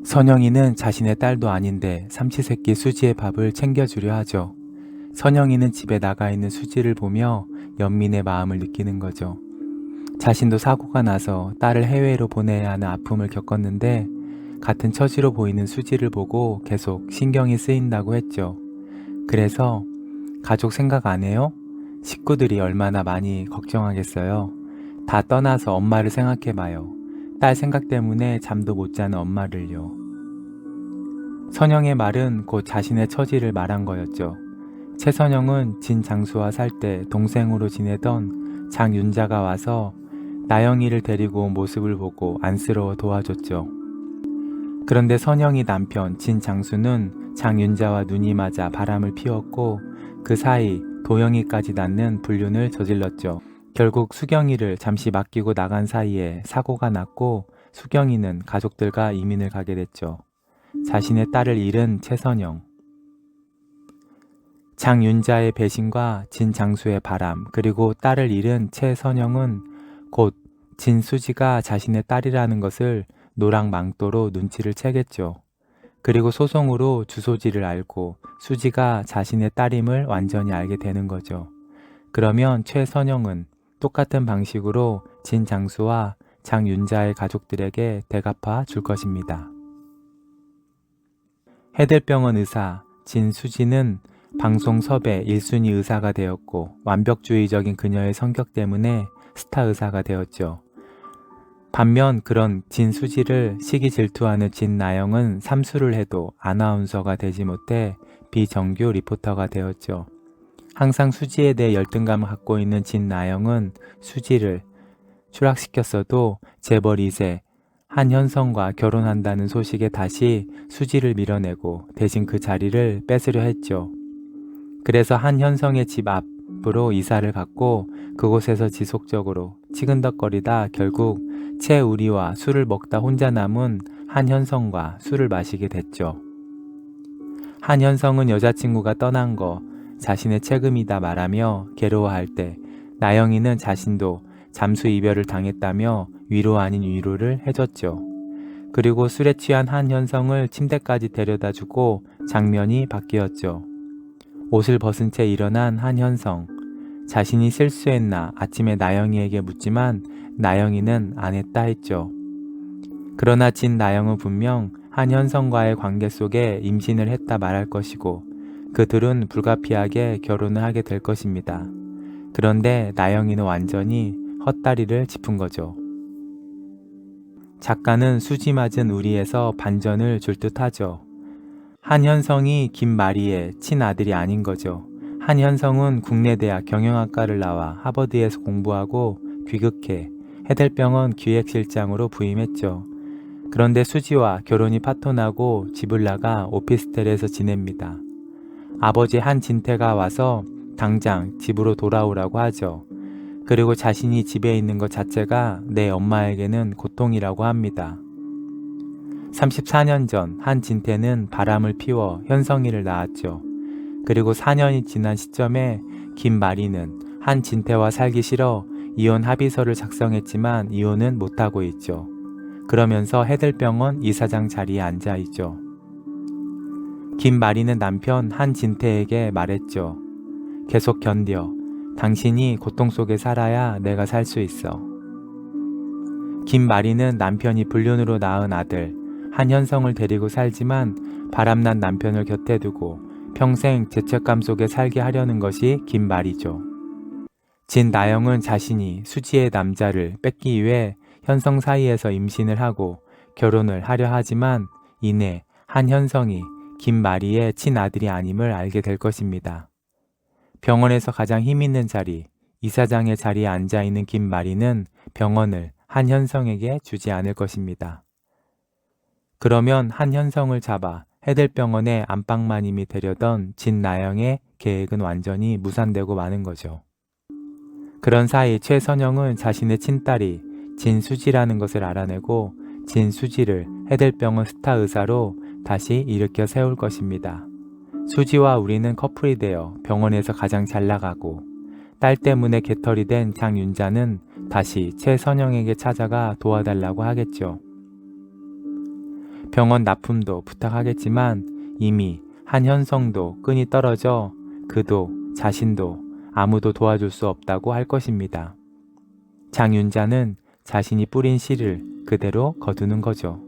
선영이는 자신의 딸도 아닌데 삼시세끼 수지의 밥을 챙겨주려 하죠. 선영이는 집에 나가 있는 수지를 보며 연민의 마음을 느끼는 거죠. 자신도 사고가 나서 딸을 해외로 보내야 하는 아픔을 겪었는데 같은 처지로 보이는 수지를 보고 계속 신경이 쓰인다고 했죠. 그래서 가족 생각 안 해요? 식구들이 얼마나 많이 걱정하겠어요. 다 떠나서 엄마를 생각해봐요. 딸 생각 때문에 잠도 못 자는 엄마를요. 선영의 말은 곧 자신의 처지를 말한 거였죠. 최선영은 진장수와 살 때 동생으로 지내던 장윤자가 와서 나영이를 데리고 온 모습을 보고 안쓰러워 도와줬죠. 그런데 선영이 남편 진장수는 장윤자와 눈이 맞아 바람을 피웠고 그 사이 도영이까지 낳는 불륜을 저질렀죠. 결국 수경이를 잠시 맡기고 나간 사이에 사고가 났고 수경이는 가족들과 이민을 가게 됐죠. 자신의 딸을 잃은 최선영. 장윤자의 배신과 진장수의 바람, 그리고 딸을 잃은 최선영은 곧 진수지가 자신의 딸이라는 것을 노랑 망토로 눈치를 채겠죠. 그리고 소송으로 주소지를 알고 수지가 자신의 딸임을 완전히 알게 되는 거죠. 그러면 최선영은 똑같은 방식으로 진장수와 장윤자의 가족들에게 대갚아 줄 것입니다. 해델병원 의사 진수지는 방송 섭외 1순위 의사가 되었고 완벽주의적인 그녀의 성격 때문에 스타 의사가 되었죠. 반면 그런 진수지를 시기 질투하는 진나영은 삼수를 해도 아나운서가 되지 못해 비정규 리포터가 되었죠. 항상 수지에 대해 열등감을 갖고 있는 진나영은 수지를 추락시켰어도 재벌 2세 한현성과 결혼한다는 소식에 다시 수지를 밀어내고 대신 그 자리를 뺏으려 했죠. 그래서 한현성의 집 앞으로 이사를 갔고 그곳에서 지속적으로 치근덕거리다 결국 최우리와 술을 먹다 혼자 남은 한현성과 술을 마시게 됐죠. 한현성은 여자친구가 떠난 거 자신의 책임이다 말하며 괴로워할 때 나영이는 자신도 잠수 이별을 당했다며 위로 아닌 위로를 해줬죠. 그리고 술에 취한 한현성을 침대까지 데려다주고 장면이 바뀌었죠. 옷을 벗은 채 일어난 한현성. 자신이 실수했나 아침에 나영이에게 묻지만 나영이는 안 했다 했죠. 그러나 진나영은 분명 한현성과의 관계 속에 임신을 했다 말할 것이고 그들은 불가피하게 결혼을 하게 될 것입니다. 그런데 나영이는 완전히 헛다리를 짚은 거죠. 작가는 수지 맞은 우리에서 반전을 줄 듯하죠. 한현성이 김마리의 친아들이 아닌 거죠. 한현성은 국내대학 경영학과를 나와 하버드에서 공부하고 귀국해 해델병원 기획실장으로 부임했죠. 그런데 수지와 결혼이 파토나고 집을 나가 오피스텔에서 지냅니다. 아버지 한진태가 와서 당장 집으로 돌아오라고 하죠. 그리고 자신이 집에 있는 것 자체가 내 엄마에게는 고통이라고 합니다. 34년 전 한진태는 바람을 피워 현성이를 낳았죠. 그리고 4년이 지난 시점에 김마리는 한진태와 살기 싫어 이혼 합의서를 작성했지만 이혼은 못하고 있죠. 그러면서 해델병원 이사장 자리에 앉아 있죠. 김마리는 남편 한진태에게 말했죠. 계속 견뎌. 당신이 고통 속에 살아야 내가 살 수 있어. 김마리는 남편이 불륜으로 낳은 아들 한현성을 데리고 살지만 바람난 남편을 곁에 두고 평생 죄책감 속에 살게 하려는 것이 김마리죠. 진나영은 자신이 수지의 남자를 뺏기 위해 현성 사이에서 임신을 하고 결혼을 하려 하지만 이내 한현성이 김마리의 친아들이 아님을 알게 될 것입니다. 병원에서 가장 힘있는 자리, 이사장의 자리에 앉아있는 김마리는 병원을 한현성에게 주지 않을 것입니다. 그러면 한현성을 잡아 해델병원의 안방마님이 되려던 진나영의 계획은 완전히 무산되고 마는 거죠. 그런 사이 최선영은 자신의 친딸이 진수지라는 것을 알아내고 진수지를 해델병원 스타 의사로 다시 일으켜 세울 것입니다. 수지와 우리는 커플이 되어 병원에서 가장 잘 나가고 딸 때문에 개털이 된 장윤자는 다시 최선영에게 찾아가 도와달라고 하겠죠. 병원 납품도 부탁하겠지만 이미 한현성도 끈이 떨어져 그도 자신도 아무도 도와줄 수 없다고 할 것입니다. 장윤자는 자신이 뿌린 씨를 그대로 거두는 거죠.